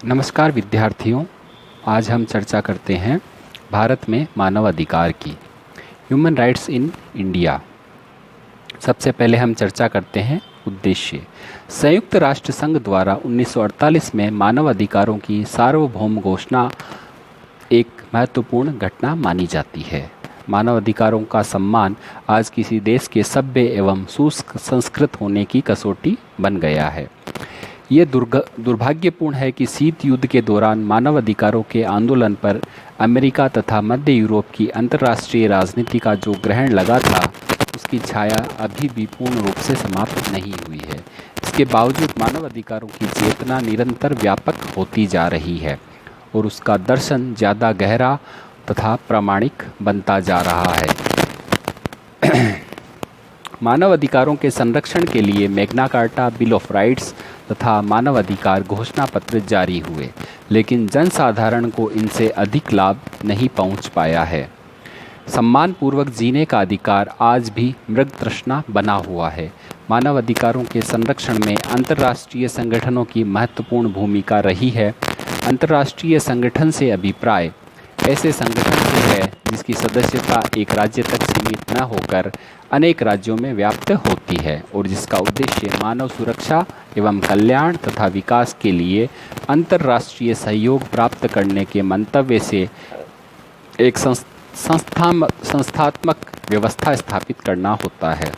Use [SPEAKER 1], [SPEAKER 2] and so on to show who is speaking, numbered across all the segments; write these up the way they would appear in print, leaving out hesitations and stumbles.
[SPEAKER 1] नमस्कार विद्यार्थियों, आज हम चर्चा करते हैं भारत में मानव अधिकार की, ह्यूमन राइट्स इन इंडिया। सबसे पहले हम चर्चा करते हैं उद्देश्य। संयुक्त राष्ट्र संघ द्वारा 1948 में मानव अधिकारों की सार्वभौम घोषणा एक महत्वपूर्ण घटना मानी जाती है। मानव अधिकारों का सम्मान आज किसी देश के सभ्य एवं सुसंस्कृत होने की कसौटी बन गया है। ये दुर्भाग्यपूर्ण है कि शीत युद्ध के दौरान मानव अधिकारों के आंदोलन पर अमेरिका तथा मध्य यूरोप की अंतर्राष्ट्रीय राजनीति का जो ग्रहण लगा था, उसकी छाया अभी भी पूर्ण रूप से समाप्त नहीं हुई है। इसके बावजूद मानव अधिकारों की चेतना निरंतर व्यापक होती जा रही है और उसका दर्शन ज़्यादा गहरा तथा प्रामाणिक बनता जा रहा है। मानव अधिकारों के संरक्षण के लिए Magna carta, bill of rights तथा मानव अधिकार घोषणा पत्र जारी हुए, लेकिन जनसाधारण को इनसे अधिक लाभ नहीं पहुंच पाया है। सम्मानपूर्वक जीने का अधिकार आज भी मृग तृष्णा बना हुआ है। मानव अधिकारों के संरक्षण में अंतर्राष्ट्रीय संगठनों की महत्वपूर्ण भूमिका रही है। अंतर्राष्ट्रीय संगठन से अभिप्राय ऐसे संगठन से है जिसकी सदस्यता एक राज्य तक सीमित न होकर अनेक राज्यों में व्याप्त होती है और जिसका उद्देश्य मानव सुरक्षा एवं कल्याण तथा विकास के लिए अंतर्राष्ट्रीय सहयोग प्राप्त करने के मंतव्य से एक संस्थात्मक व्यवस्था स्थापित करना होता है।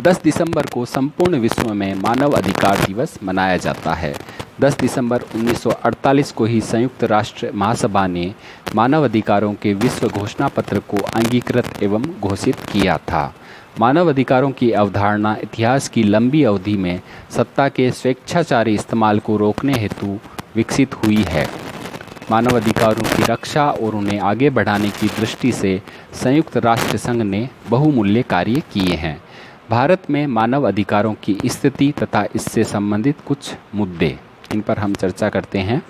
[SPEAKER 1] 10 दिसंबर को संपूर्ण विश्व में मानव अधिकार दिवस मनाया जाता है। 10 दिसंबर 1948 को ही संयुक्त राष्ट्र महासभा ने मानव अधिकारों के विश्व घोषणा पत्र को अंगीकृत एवं घोषित किया था। मानव अधिकारों की अवधारणा इतिहास की लंबी अवधि में सत्ता के स्वेच्छाचारी इस्तेमाल को रोकने हेतु विकसित हुई है। मानव अधिकारों की रक्षा और उन्हें आगे बढ़ाने की दृष्टि से संयुक्त राष्ट्र संघ ने बहुमूल्य कार्य किए हैं। भारत में मानव अधिकारों की स्थिति तथा इससे संबंधित कुछ मुद्दे, इन पर हम चर्चा करते हैं।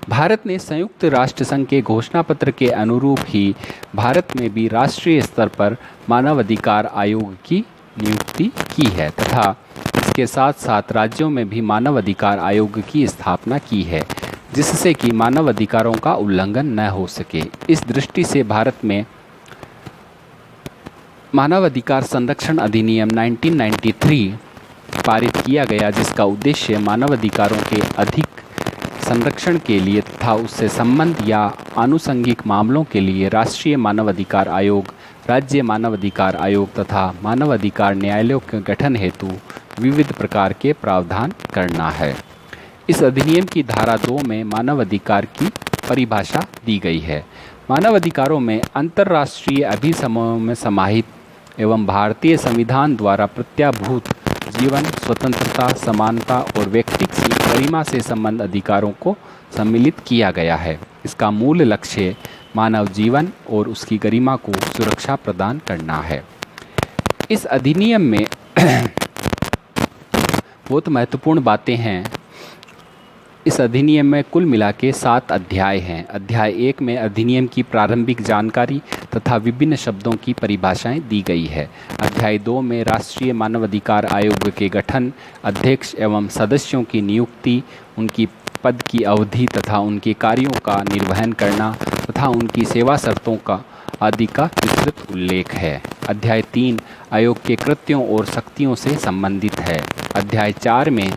[SPEAKER 1] भारत ने संयुक्त राष्ट्र संघ के घोषणा पत्र के अनुरूप ही भारत में भी राष्ट्रीय स्तर पर मानव अधिकार आयोग की नियुक्ति की है तथा इसके साथ साथ राज्यों में भी मानव अधिकार आयोग की स्थापना की है, जिससे कि मानव अधिकारों का उल्लंघन न हो सके। इस दृष्टि से भारत में मानव अधिकार संरक्षण अधिनियम 1993 पारित किया गया, जिसका उद्देश्य मानव अधिकारों के अधिक संरक्षण के लिए तथा उससे संबंध या आनुषंगिक मामलों के लिए राष्ट्रीय मानव अधिकार आयोग, राज्य मानव अधिकार आयोग तथा मानव अधिकार न्यायालयों के गठन हेतु विविध प्रकार के प्रावधान करना है। इस अधिनियम की धारा 2 में मानव अधिकार की परिभाषा दी गई है। मानव अधिकारों में अंतर्राष्ट्रीय अभिसमयों में समाहित एवं भारतीय संविधान द्वारा प्रत्याभूत जीवन, स्वतंत्रता, समानता और व्यक्तिगत गरिमा से संबंध अधिकारों को सम्मिलित किया गया है। इसका मूल लक्ष्य मानव जीवन और उसकी गरिमा को सुरक्षा प्रदान करना है। इस अधिनियम में बहुत महत्वपूर्ण बातें हैं। इस अधिनियम में कुल मिला के 7 अध्याय हैं। अध्याय 1 में अधिनियम की प्रारंभिक जानकारी तथा विभिन्न शब्दों की परिभाषाएं दी गई है। अध्याय 2 में राष्ट्रीय मानवाधिकार आयोग के गठन, अध्यक्ष एवं सदस्यों की नियुक्ति, उनकी पद की अवधि तथा उनके कार्यों का निर्वहन करना तथा उनकी सेवा शर्तों का आदि का विस्तृत उल्लेख है। अध्याय 3 आयोग के कृत्यों और शक्तियों से संबंधित है। अध्याय 4 में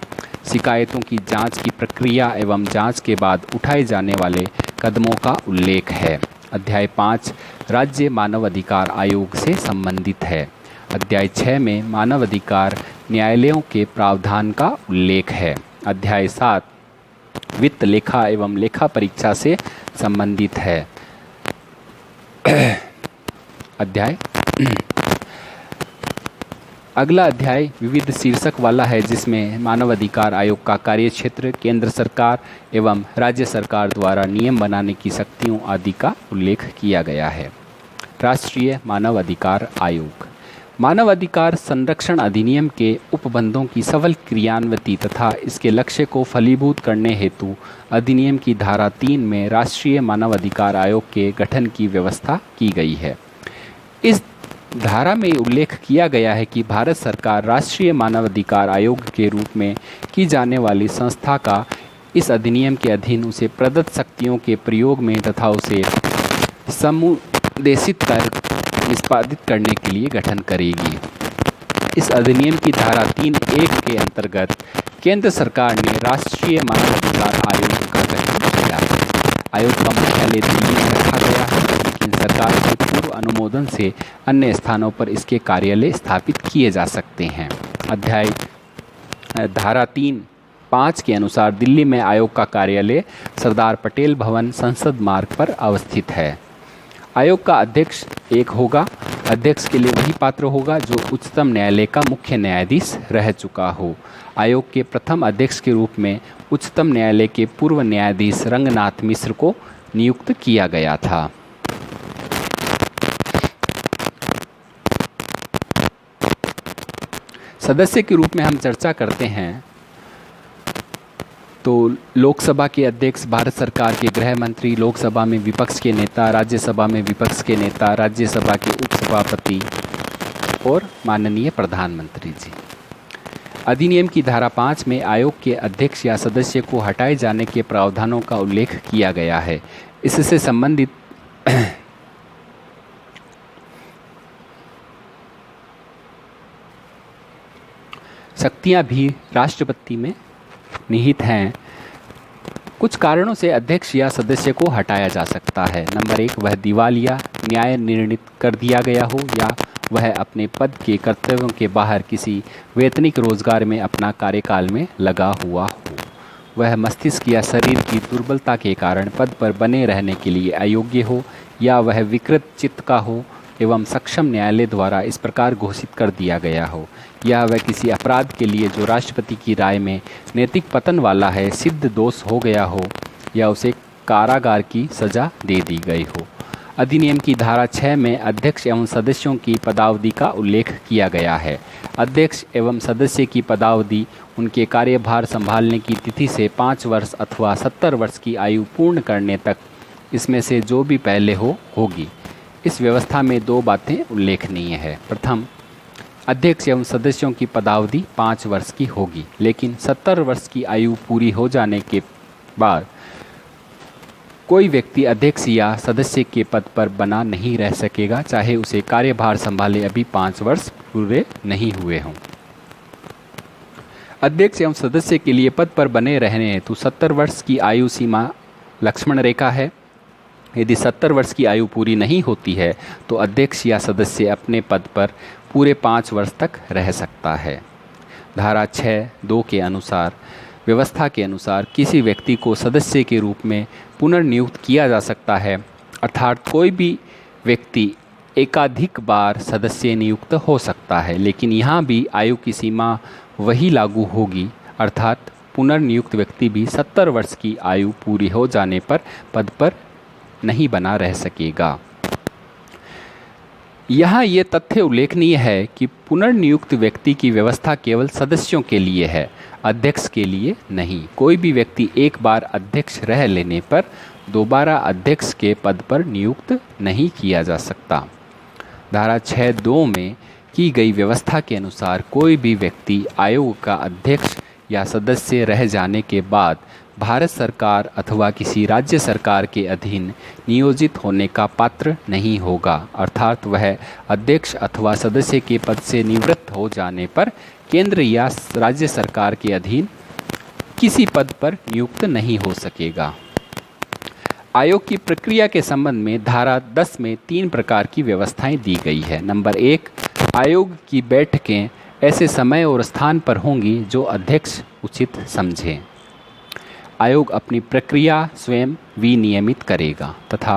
[SPEAKER 1] शिकायतों की जांच की प्रक्रिया एवं जांच के बाद उठाए जाने वाले कदमों का उल्लेख है। अध्याय 5 राज्य मानव अधिकार आयोग से संबंधित है। अध्याय 6 में मानव अधिकार न्यायालयों के प्रावधान का उल्लेख है। अध्याय 7 वित्त, लेखा एवं लेखा परीक्षा से संबंधित है। अगला अध्याय विविध शीर्षक वाला है, जिसमें मानव अधिकार आयोग का कार्यक्षेत्र, केंद्र सरकार एवं राज्य सरकार द्वारा नियम बनाने की शक्तियों आदि का उल्लेख किया गया है। राष्ट्रीय मानव अधिकार आयोग मानव अधिकार संरक्षण अधिनियम के उपबंधों की सफल क्रियान्विति तथा इसके लक्ष्य को फलीभूत करने हेतु अधिनियम की धारा 3 में राष्ट्रीय मानव अधिकार आयोग के गठन की व्यवस्था की गई है। इस धारा में उल्लेख किया गया है कि भारत सरकार राष्ट्रीय मानवाधिकार आयोग के रूप में की जाने वाली संस्था का इस अधिनियम के अधीन उसे प्रदत्त शक्तियों के प्रयोग में तथा उसे समुदेशित कर निष्पादित करने के लिए गठन करेगी। इस अधिनियम की धारा 3(1) के अंतर्गत केंद्र सरकार ने राष्ट्रीय मानवाधिकार आयोग का गठन किया। आयोग का मुख्यालय दिल्ली में रखा गया है, लेकिन सरकार के पूर्व अनुमोदन से अन्य स्थानों पर इसके कार्यालय स्थापित किए जा सकते हैं। धारा 3(5) के अनुसार दिल्ली में आयोग का कार्यालय सरदार पटेल भवन, संसद मार्ग पर अवस्थित है। आयोग का अध्यक्ष एक होगा। अध्यक्ष के लिए वही पात्र होगा जो उच्चतम न्यायालय का मुख्य न्यायाधीश रह चुका हो। आयोग के प्रथम अध्यक्ष के रूप में उच्चतम न्यायालय के पूर्व न्यायाधीश रंगनाथ मिश्र को नियुक्त किया गया था। सदस्य के रूप में हम चर्चा करते हैं तो लोकसभा के अध्यक्ष, भारत सरकार के गृह मंत्री, लोकसभा में विपक्ष के नेता, राज्यसभा में विपक्ष के नेता, राज्यसभा के उपसभापति और माननीय प्रधानमंत्री जी। अधिनियम की धारा 5 में आयोग के अध्यक्ष या सदस्य को हटाए जाने के प्रावधानों का उल्लेख किया गया है। इससे संबंधित शक्तियां भी राष्ट्रपति में निहित हैं। कुछ कारणों से अध्यक्ष या सदस्य को हटाया जा सकता है। नंबर 1, वह दिवालिया, न्याय निर्णीत कर दिया गया हो या वह अपने पद के कर्तव्यों के बाहर किसी वेतनिक रोजगार में अपना कार्यकाल में लगा हुआ हो, वह मस्तिष्क या शरीर की दुर्बलता के कारण पद पर बने रहने के लिए अयोग्य हो, या वह विकृत चित्त का हो एवं सक्षम न्यायालय द्वारा इस प्रकार घोषित कर दिया गया हो, या वह किसी अपराध के लिए जो राष्ट्रपति की राय में नैतिक पतन वाला है सिद्ध दोष हो गया हो, या उसे कारागार की सज़ा दे दी गई हो। अधिनियम की धारा 6 में अध्यक्ष एवं सदस्यों की पदावधि का उल्लेख किया गया है। अध्यक्ष एवं सदस्य की पदावधि उनके कार्यभार संभालने की तिथि से 5 वर्ष अथवा 70 वर्ष की आयु पूर्ण करने तक इसमें से जो भी पहले होगी। इस व्यवस्था में 2 बातें उल्लेखनीय है। प्रथम, अध्यक्ष एवं सदस्यों की पदावधि 5 वर्ष की होगी, लेकिन 70 वर्ष की आयु पूरी हो जाने के बाद कोई व्यक्ति अध्यक्ष या सदस्य के पद पर बना नहीं रह सकेगा, चाहे उसे कार्यभार संभाले अभी 5 वर्ष पूरे नहीं हुए हों। अध्यक्ष एवं सदस्य के लिए पद पर बने रहने हेतु 70 वर्ष की आयु सीमा लक्ष्मण रेखा है। यदि 70 वर्ष की आयु पूरी नहीं होती है तो अध्यक्ष या सदस्य अपने पद पर पूरे 5 वर्ष तक रह सकता है। धारा 6(2) के अनुसार व्यवस्था के अनुसार किसी व्यक्ति को सदस्य के रूप में पुनर्नियुक्त किया जा सकता है, अर्थात कोई भी व्यक्ति एकाधिक बार सदस्य नियुक्त हो सकता है, लेकिन यहाँ भी आयु की सीमा वही लागू होगी, अर्थात पुनर्नियुक्त व्यक्ति भी 70 वर्ष की आयु पूरी हो जाने पर पद पर नहीं बना रह सकेगा। यहाँ ये तथ्य उल्लेखनीय है कि पुनर्नियुक्त व्यक्ति की व्यवस्था केवल सदस्यों के लिए है, अध्यक्ष के लिए नहीं। कोई भी व्यक्ति एक बार अध्यक्ष रह लेने पर दोबारा अध्यक्ष के पद पर नियुक्त नहीं किया जा सकता। धारा 6(2) में की गई व्यवस्था के अनुसार कोई भी व्यक्ति आयोग का अध्यक्ष या सदस्य रह जाने के बाद भारत सरकार अथवा किसी राज्य सरकार के अधीन नियोजित होने का पात्र नहीं होगा, अर्थात वह अध्यक्ष अथवा सदस्य के पद से निवृत्त हो जाने पर केंद्र या राज्य सरकार के अधीन किसी पद पर नियुक्त नहीं हो सकेगा। आयोग की प्रक्रिया के संबंध में धारा 10 में 3 प्रकार की व्यवस्थाएं दी गई है। नंबर 1, आयोग की बैठकें ऐसे समय और स्थान पर होंगी जो अध्यक्ष उचित समझे। आयोग अपनी प्रक्रिया स्वयं विनियमित करेगा तथा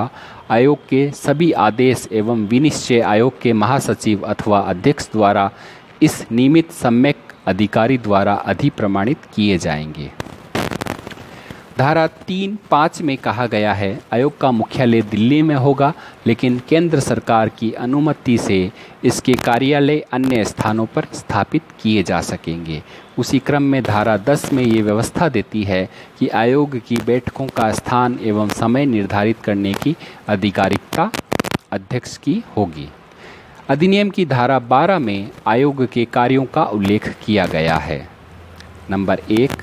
[SPEAKER 1] आयोग के सभी आदेश एवं विनिश्चय आयोग के महासचिव अथवा अध्यक्ष द्वारा इस नियमित सम्यक अधिकारी द्वारा अधिप्रमाणित किए जाएंगे। धारा 3(5) में कहा गया है, आयोग का मुख्यालय दिल्ली में होगा, लेकिन केंद्र सरकार की अनुमति से इसके कार्यालय अन्य स्थानों पर स्थापित किए जा सकेंगे। उसी क्रम में धारा 10 में ये व्यवस्था देती है कि आयोग की बैठकों का स्थान एवं समय निर्धारित करने की आधिकारिकता अध्यक्ष की होगी। अधिनियम की धारा 12 में आयोग के कार्यों का उल्लेख किया गया है। नंबर 1,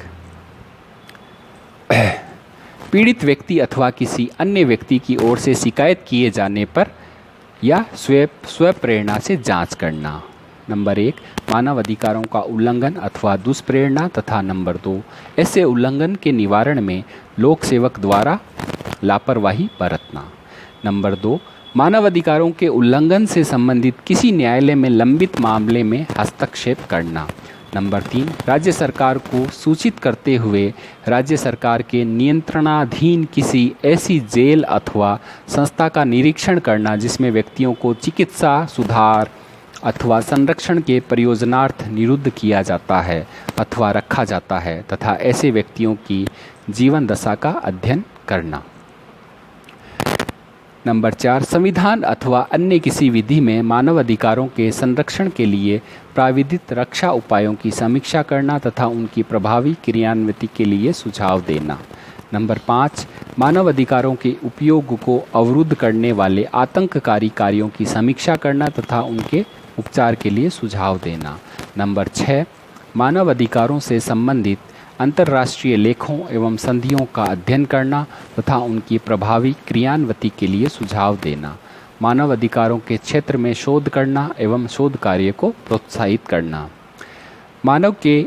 [SPEAKER 1] पीड़ित व्यक्ति अथवा किसी अन्य व्यक्ति की ओर से शिकायत किए जाने पर या स्वप्रेरणा से जांच करना। नंबर 1, मानव अधिकारों का उल्लंघन अथवा दुष्प्रेरणा तथा नंबर 2, ऐसे उल्लंघन के निवारण में लोक सेवक द्वारा लापरवाही बरतना। नंबर 2, मानव अधिकारों के उल्लंघन से संबंधित किसी न्यायालय में लंबित मामले में हस्तक्षेप करना। नंबर 3, राज्य सरकार को सूचित करते हुए राज्य सरकार के नियंत्रणाधीन किसी ऐसी जेल अथवा संस्था का निरीक्षण करना जिसमें व्यक्तियों को चिकित्सा सुधार अथवा संरक्षण के प्रयोजनार्थ निरुद्ध किया जाता है अथवा रखा जाता है तथा ऐसे व्यक्तियों की जीवन दशा का अध्ययन करना। नंबर 4, संविधान अथवा अन्य किसी विधि में मानव अधिकारों के संरक्षण के लिए प्राविधिक रक्षा उपायों की समीक्षा करना तथा उनकी प्रभावी क्रियान्विति के लिए सुझाव देना। नंबर 5, मानव अधिकारों के उपयोग को अवरुद्ध करने वाले आतंककारी कार्यों की समीक्षा करना तथा उनके उपचार के लिए सुझाव देना। नंबर 6, मानव अधिकारों से संबंधित अंतर्राष्ट्रीय लेखों एवं संधियों का अध्ययन करना तथा उनकी प्रभावी क्रियान्विति के लिए सुझाव देना। मानव अधिकारों के क्षेत्र में शोध करना एवं शोध कार्य को प्रोत्साहित करना। मानव के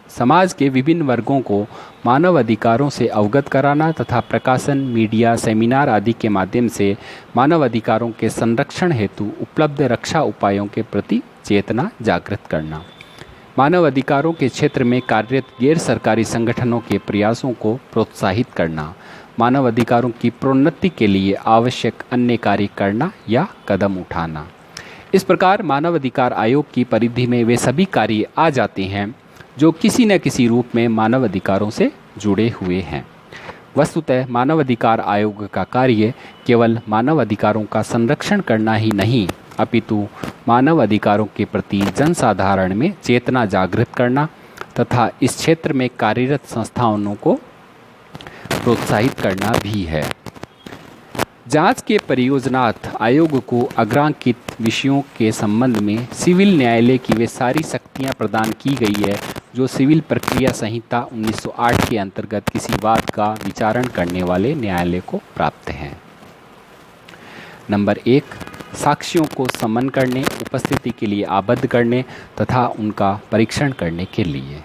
[SPEAKER 1] समाज के विभिन्न वर्गों को मानव अधिकारों से अवगत कराना तथा प्रकाशन, मीडिया, सेमिनार आदि के माध्यम से मानव अधिकारों के संरक्षण हेतु उपलब्ध रक्षा उपायों के प्रति चेतना जागृत करना। मानव अधिकारों के क्षेत्र में कार्यरत गैर सरकारी संगठनों के प्रयासों को प्रोत्साहित करना। मानव अधिकारों की प्रोन्नति के लिए आवश्यक अन्य कार्य करना या कदम उठाना। इस प्रकार मानव अधिकार आयोग की परिधि में वे सभी कार्य आ जाते हैं जो किसी न किसी रूप में मानव अधिकारों से जुड़े हुए हैं। वस्तुतः मानव अधिकार आयोग का कार्य केवल मानव अधिकारों का संरक्षण करना ही नहीं अपितु मानव अधिकारों के प्रति जनसाधारण में चेतना जागृत करना तथा इस क्षेत्र में कार्यरत संस्थाओं को प्रोत्साहित करना भी है। जांच के परियोजनार्थ आयोग को अग्रांकित विषयों के संबंध में सिविल न्यायालय की वे सारी शक्तियां प्रदान की गई है जो सिविल प्रक्रिया संहिता 1908 के अंतर्गत किसी वाद का विचारण करने वाले न्यायालय को प्राप्त हैं। नंबर 1, साक्ष्यों को समन करने, उपस्थिति के लिए आबद्ध करने तथा उनका परीक्षण करने के लिए।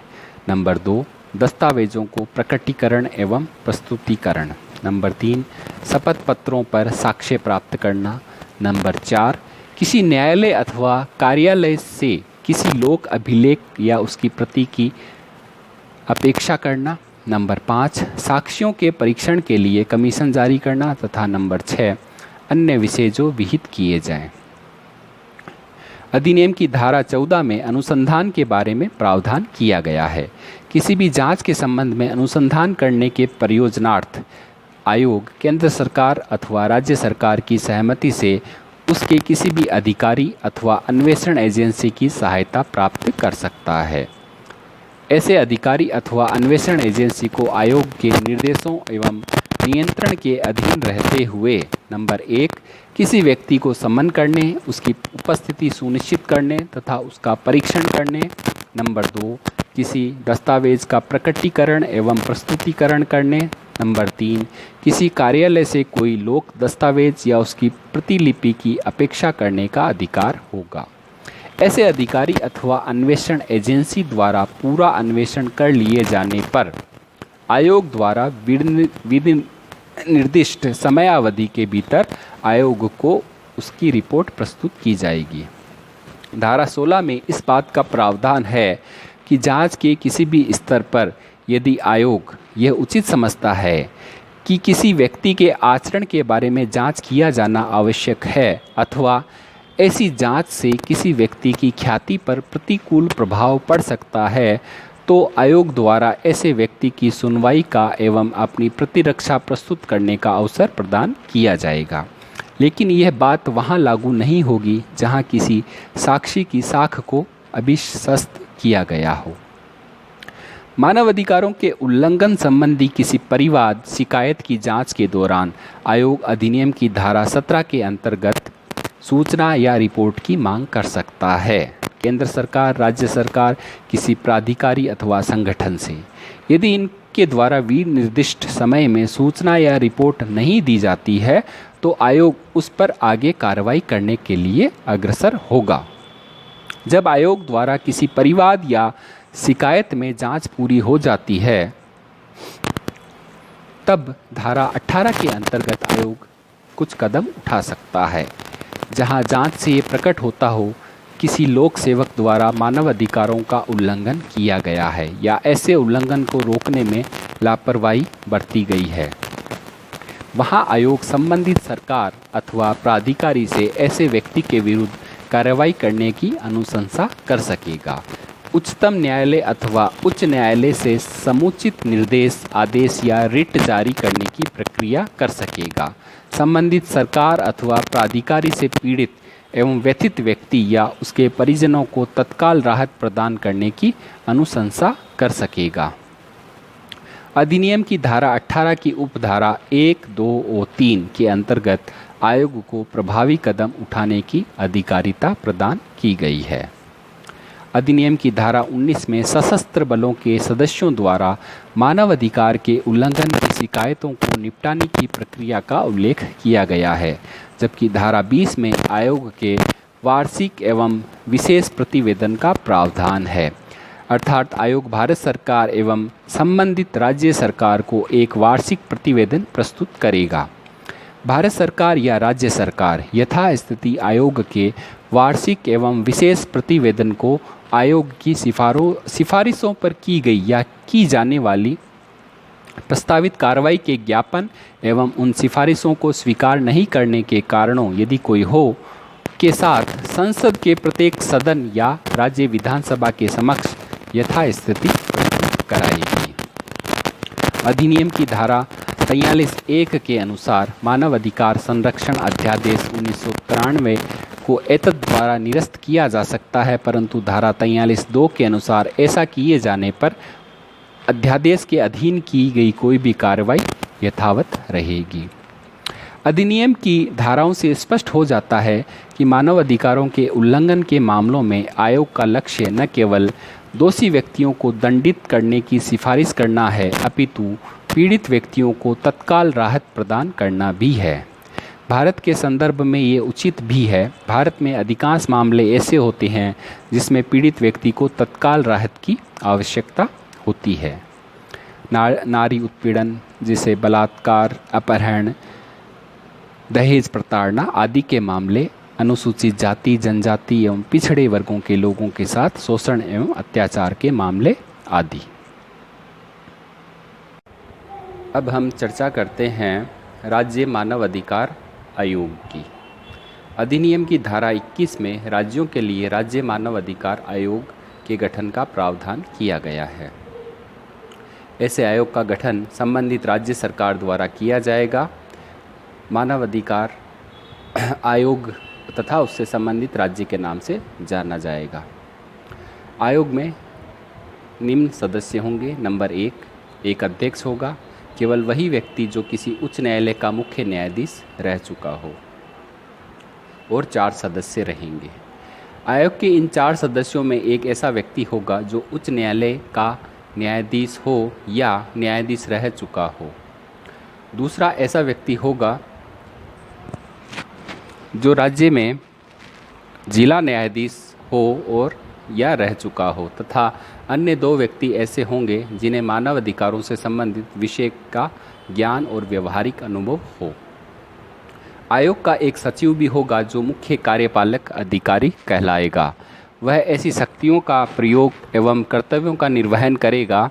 [SPEAKER 1] नंबर 2, दस्तावेजों को प्रकटीकरण एवं प्रस्तुतिकरण। नंबर 3, शपथ पत्रों पर साक्ष्य प्राप्त करना। नंबर 4, किसी न्यायालय अथवा कार्यालय से किसी लोक अभिलेख या उसकी प्रति की अपेक्षा करना। नंबर 5, साक्ष्यों के परीक्षण के लिए कमीशन जारी करना तथा नंबर 6, अन्य विषय जो विहित किए जाएं। अधिनियम की धारा 14 में अनुसंधान के बारे में प्रावधान किया गया है। किसी भी जांच के संबंध में अनुसंधान करने के प्रयोजनार्थ आयोग केंद्र सरकार अथवा राज्य सरकार की सहमति से उसके किसी भी अधिकारी अथवा अन्वेषण एजेंसी की सहायता प्राप्त कर सकता है। ऐसे अधिकारी अथवा अन्वेषण एजेंसी को आयोग के निर्देशों एवं नियंत्रण के अधीन रहते हुए नंबर 1, किसी व्यक्ति को समन करने, उसकी उपस्थिति सुनिश्चित करने तथा उसका परीक्षण करने। नंबर 2, किसी दस्तावेज का प्रकटीकरण एवं प्रस्तुतिकरण करने। नंबर 3, किसी कार्यालय से कोई लोक दस्तावेज या उसकी प्रतिलिपि की अपेक्षा करने का अधिकार होगा। ऐसे अधिकारी अथवा अन्वेषण एजेंसी द्वारा पूरा अन्वेषण कर लिए जाने पर आयोग द्वारा निर्दिष्ट समयावधि के भीतर आयोग को उसकी रिपोर्ट प्रस्तुत की जाएगी। धारा 16 में इस बात का प्रावधान है कि जांच के किसी भी स्तर पर यदि आयोग यह उचित समझता है कि किसी व्यक्ति के आचरण के बारे में जांच किया जाना आवश्यक है अथवा ऐसी जांच से किसी व्यक्ति की ख्याति पर प्रतिकूल प्रभाव पड़ सकता है तो आयोग द्वारा ऐसे व्यक्ति की सुनवाई का एवं अपनी प्रतिरक्षा प्रस्तुत करने का अवसर प्रदान किया जाएगा। लेकिन यह बात वहां लागू नहीं होगी जहां किसी साक्षी की साख को अभिशस्त किया गया हो। मानव अधिकारों के उल्लंघन संबंधी किसी परिवाद शिकायत की जांच के दौरान आयोग अधिनियम की धारा 17 के अंतर्गत सूचना या रिपोर्ट की मांग कर सकता है। केंद्र सरकार, राज्य सरकार, किसी प्राधिकारी अथवा संगठन से। यदि इनके द्वारा विनिर्दिष्ट समय में सूचना या रिपोर्ट नहीं दी जाती है तो आयोग उस पर आगे कार्रवाई करने के लिए अग्रसर होगा। जब आयोग द्वारा किसी परिवाद या शिकायत में जांच पूरी हो जाती है तब धारा 18 के अंतर्गत आयोग कुछ कदम उठा सकता है। जहां जांच से ये प्रकट होता हो किसी लोक सेवक द्वारा मानव अधिकारों का उल्लंघन किया गया है या ऐसे उल्लंघन को रोकने में लापरवाही बरती गई है, वहां आयोग संबंधित सरकार अथवा प्राधिकारी से ऐसे व्यक्ति के विरुद्ध कार्रवाई करने की अनुशंसा कर सकेगा। उच्चतम न्यायालय अथवा उच्च न्यायालय से समुचित निर्देश, आदेश या रिट जारी करने की प्रक्रिया कर सकेगा। संबंधित सरकार अथवा प्राधिकारी से पीड़ित एवं व्यथित व्यक्ति या उसके परिजनों को तत्काल राहत प्रदान करने की अनुशंसा कर सकेगा। अधिनियम की धारा 18 की उपधारा 1, 2 और 3 के अंतर्गत आयोग को प्रभावी कदम उठाने की अधिकारिता प्रदान की गई है। अधिनियम की धारा 19 में सशस्त्र बलों के सदस्यों द्वारा मानव अधिकार के उल्लंघन की शिकायतों को निपटाने की प्रक्रिया का उल्लेख किया गया है, जबकि धारा 20 में आयोग के वार्षिक एवं विशेष प्रतिवेदन का प्रावधान है। अर्थात आयोग भारत सरकार एवं संबंधित राज्य सरकार को एक वार्षिक प्रतिवेदन प्रस्तुत करेगा। भारत सरकार या राज्य सरकार यथास्थिति आयोग के वार्षिक एवं विशेष प्रतिवेदन को आयोग की सिफारिशों पर की गई या की जाने वाली प्रस्तावित कार्रवाई के ज्ञापन एवं उन सिफारिशों को स्वीकार नहीं करने के कारणों यदि कोई हो के साथ संसद के प्रत्येक सदन या राज्य विधानसभा के समक्ष यथास्थिति कराएगी। अधिनियम की धारा 43(1) के अनुसार मानव अधिकार संरक्षण अध्यादेश 1993 को एतद द्वारा निरस्त किया जा सकता है, परंतु धारा 43(2) के अनुसार ऐसा किए जाने पर अध्यादेश के अधीन की गई कोई भी कार्रवाई यथावत रहेगी। अधिनियम की धाराओं से स्पष्ट हो जाता है कि मानव अधिकारों के उल्लंघन के मामलों में आयोग का लक्ष्य न केवल दोषी व्यक्तियों को दंडित करने की सिफारिश करना है, अपितु पीड़ित व्यक्तियों को तत्काल राहत प्रदान करना भी है। भारत के संदर्भ में ये उचित भी है। भारत में अधिकांश मामले ऐसे होते हैं जिसमें पीड़ित व्यक्ति को तत्काल राहत की आवश्यकता होती है। नारी उत्पीड़न, जिसे बलात्कार, अपहरण, दहेज प्रताड़ना आदि के मामले, अनुसूचित जाति, जनजाति एवं पिछड़े वर्गों के लोगों के साथ शोषण एवं अत्याचार के मामले आदि। अब हम चर्चा करते हैं राज्य मानव अधिकार आयोग की। अधिनियम की धारा 21 में राज्यों के लिए राज्य मानव अधिकार आयोग के गठन का प्रावधान किया गया है। ऐसे आयोग का गठन संबंधित राज्य सरकार द्वारा किया जाएगा। मानव अधिकार आयोग तथा उससे संबंधित राज्य के नाम से जाना जाएगा। आयोग में निम्न सदस्य होंगे। नंबर 1, एक अध्यक्ष होगा। केवल वही व्यक्ति जो किसी उच्च न्यायालय का मुख्य न्यायाधीश रह चुका हो, और 4 सदस्य रहेंगे। आयोग के इन 4 सदस्यों में एक ऐसा व्यक्ति होगा जो उच्च न्यायालय का न्यायाधीश हो या न्यायाधीश रह चुका हो। दूसरा ऐसा व्यक्ति होगा जो राज्य में जिला न्यायाधीश हो और या रह चुका हो, तथा अन्य 2 व्यक्ति ऐसे होंगे जिन्हें मानव अधिकारों से संबंधित विषय का ज्ञान और व्यवहारिक अनुभव हो। आयोग का एक सचिव भी होगा जो मुख्य कार्यपालक अधिकारी कहलाएगा। वह ऐसी शक्तियों का प्रयोग एवं कर्तव्यों का निर्वहन करेगा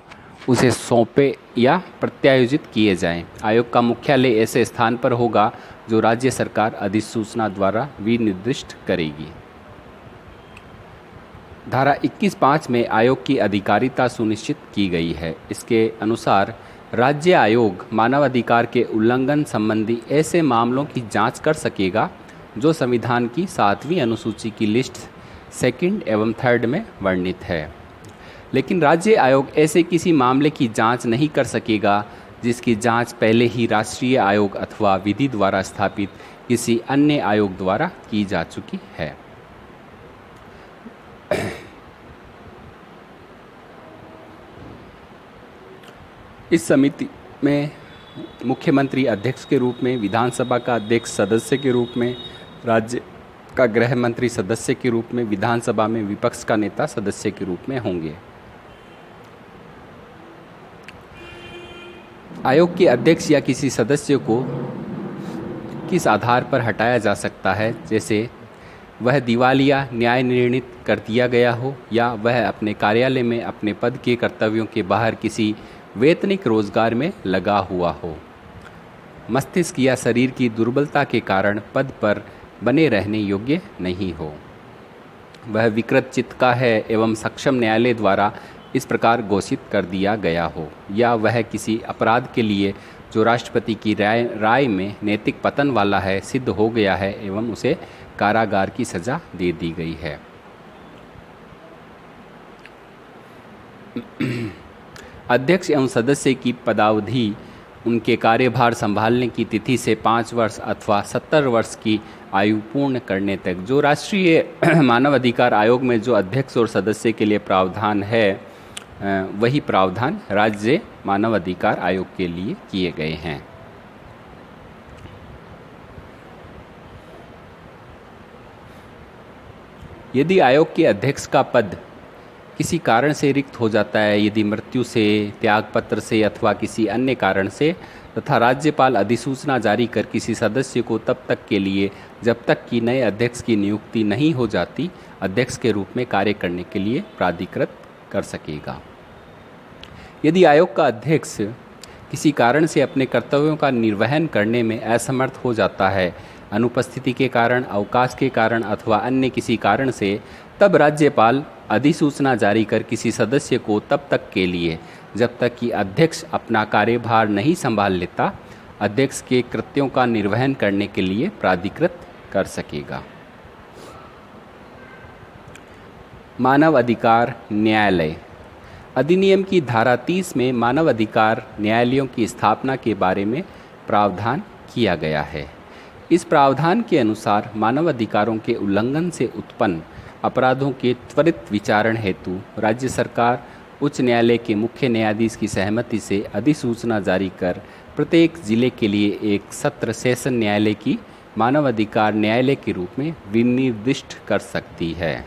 [SPEAKER 1] उसे सौंपे या प्रत्यायोजित किए जाएं। आयोग का मुख्यालय ऐसे स्थान पर होगा जो राज्य सरकार अधिसूचना द्वारा विनिर्दिष्ट करेगी। धारा 21(5) में आयोग की अधिकारिता सुनिश्चित की गई है। इसके अनुसार राज्य आयोग मानवाधिकार के उल्लंघन संबंधी ऐसे मामलों की जांच कर सकेगा जो संविधान की 7वीं अनुसूची की लिस्ट 2 एवं 3 में वर्णित है। लेकिन राज्य आयोग ऐसे किसी मामले की जांच नहीं कर सकेगा जिसकी जांच पहले ही राष्ट्रीय आयोग अथवा विधि द्वारा स्थापित किसी अन्य आयोग द्वारा की जा चुकी है। इस समिति में मुख्यमंत्री अध्यक्ष के रूप में, विधानसभा का अध्यक्ष सदस्य के रूप में, राज्य का गृह मंत्री सदस्य के रूप में, विधानसभा में विपक्ष का नेता सदस्य के रूप में होंगे। आयोग के अध्यक्ष या किसी सदस्य को किस आधार पर हटाया जा सकता है, जैसे वह दिवालिया न्याय निर्णीत कर दिया गया हो, या वह अपने कार्यालय में अपने पद के कर्तव्यों के बाहर किसी वेतनिक रोजगार में लगा हुआ हो, मस्तिष्क या शरीर की दुर्बलता के कारण पद पर बने रहने योग्य नहीं हो, वह विकृत चित्त का है एवं सक्षम न्यायालय द्वारा इस प्रकार घोषित कर दिया गया हो, या वह किसी अपराध के लिए जो राष्ट्रपति की राय में नैतिक पतन वाला है सिद्ध हो गया है एवं उसे कारागार की सजा दे दी गई है। अध्यक्ष एवं सदस्य की पदावधि उनके कार्यभार संभालने की तिथि से 5 वर्ष अथवा 70 वर्ष की आयु पूर्ण करने तक। जो राष्ट्रीय मानव अधिकार आयोग में जो अध्यक्ष और सदस्य के लिए प्रावधान है, वही प्रावधान राज्य मानव अधिकार आयोग के लिए किए गए हैं। यदि आयोग के अध्यक्ष का पद किसी कारण से रिक्त हो जाता है, यदि मृत्यु से, त्यागपत्र से अथवा किसी अन्य कारण से, तथा राज्यपाल अधिसूचना जारी कर किसी सदस्य को तब तक के लिए जब तक कि नए अध्यक्ष की नियुक्ति नहीं हो जाती अध्यक्ष के रूप में कार्य करने के लिए प्राधिकृत कर सकेगा। यदि आयोग का अध्यक्ष किसी कारण से अपने कर्तव्यों का निर्वहन करने में असमर्थ हो जाता है, अनुपस्थिति के कारण, अवकाश के कारण अथवा अन्य किसी कारण से, तब राज्यपाल अधिसूचना जारी कर किसी सदस्य को तब तक के लिए जब तक कि अध्यक्ष अपना कार्यभार नहीं संभाल लेता अध्यक्ष के कृत्यों का निर्वहन करने के लिए प्राधिकृत कर सकेगा। मानव अधिकार न्यायालय अधिनियम की धारा 30 में मानव अधिकार न्यायालयों की स्थापना के बारे में प्रावधान किया गया है। इस प्रावधान के अनुसार मानव अधिकारों के उल्लंघन से उत्पन्न अपराधों के त्वरित विचारण हेतु राज्य सरकार उच्च न्यायालय के मुख्य न्यायाधीश की सहमति से अधिसूचना जारी कर प्रत्येक जिले के लिए एक सत्र सेशन न्यायालय की मानव अधिकार न्यायालय के रूप में विनिर्दिष्ट कर सकती है।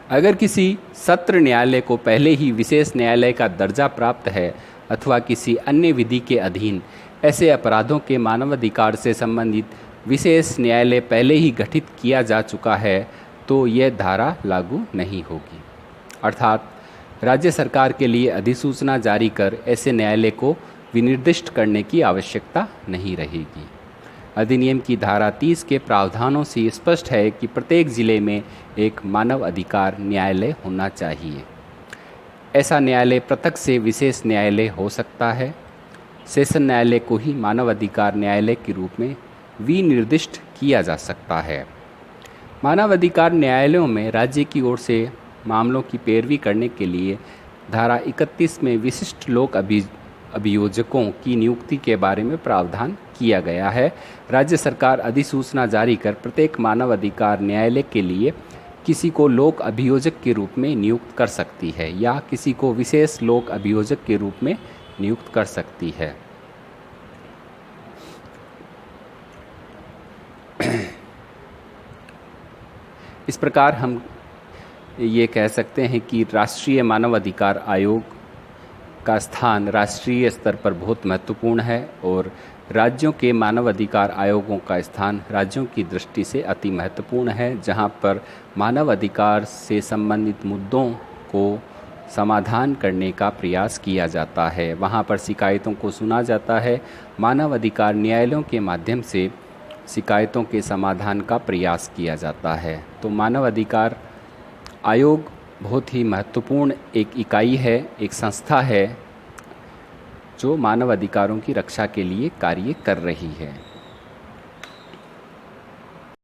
[SPEAKER 1] अगर किसी सत्र न्यायालय को पहले ही विशेष न्यायालय का दर्जा प्राप्त है अथवा किसी अन्य विधि के अधीन ऐसे अपराधों के मानवाधिकार से संबंधित विशेष न्यायालय पहले ही गठित किया जा चुका है तो यह धारा लागू नहीं होगी। अर्थात राज्य सरकार के लिए अधिसूचना जारी कर ऐसे न्यायालय को विनिर्दिष्ट करने की आवश्यकता नहीं रहेगी। अधिनियम की धारा 30 के प्रावधानों से स्पष्ट है कि प्रत्येक जिले में एक मानव अधिकार न्यायालय होना चाहिए। ऐसा न्यायालय पृथक से विशेष न्यायालय हो सकता है। सेशन न्यायालय को ही मानव अधिकार न्यायालय के रूप में विनिर्दिष्ट किया जा सकता है। मानव अधिकार न्यायालयों में राज्य की ओर से मामलों की पैरवी करने के लिए धारा 31 में विशिष्ट लोक अभियोजकों की नियुक्ति के बारे में प्रावधान किया गया है। राज्य सरकार अधिसूचना जारी कर प्रत्येक मानव अधिकार न्यायालय के लिए किसी को लोक अभियोजक के रूप में नियुक्त कर सकती है या किसी को विशेष लोक अभियोजक के रूप में नियुक्त कर सकती है। इस प्रकार हम ये कह सकते हैं कि राष्ट्रीय मानवाधिकार आयोग का स्थान राष्ट्रीय स्तर पर बहुत महत्वपूर्ण है और राज्यों के मानवाधिकार आयोगों का स्थान राज्यों की दृष्टि से अति महत्वपूर्ण है, जहां पर मानवाधिकार से संबंधित मुद्दों को समाधान करने का प्रयास किया जाता है। वहां पर शिकायतों को सुना जाता है। मानवाधिकार न्यायालयों के माध्यम से शिकायतों के समाधान का प्रयास किया जाता है। तो मानवाधिकार आयोग बहुत ही महत्वपूर्ण एक इकाई है, एक संस्था है जो मानव अधिकारों की रक्षा के लिए कार्य कर रही है।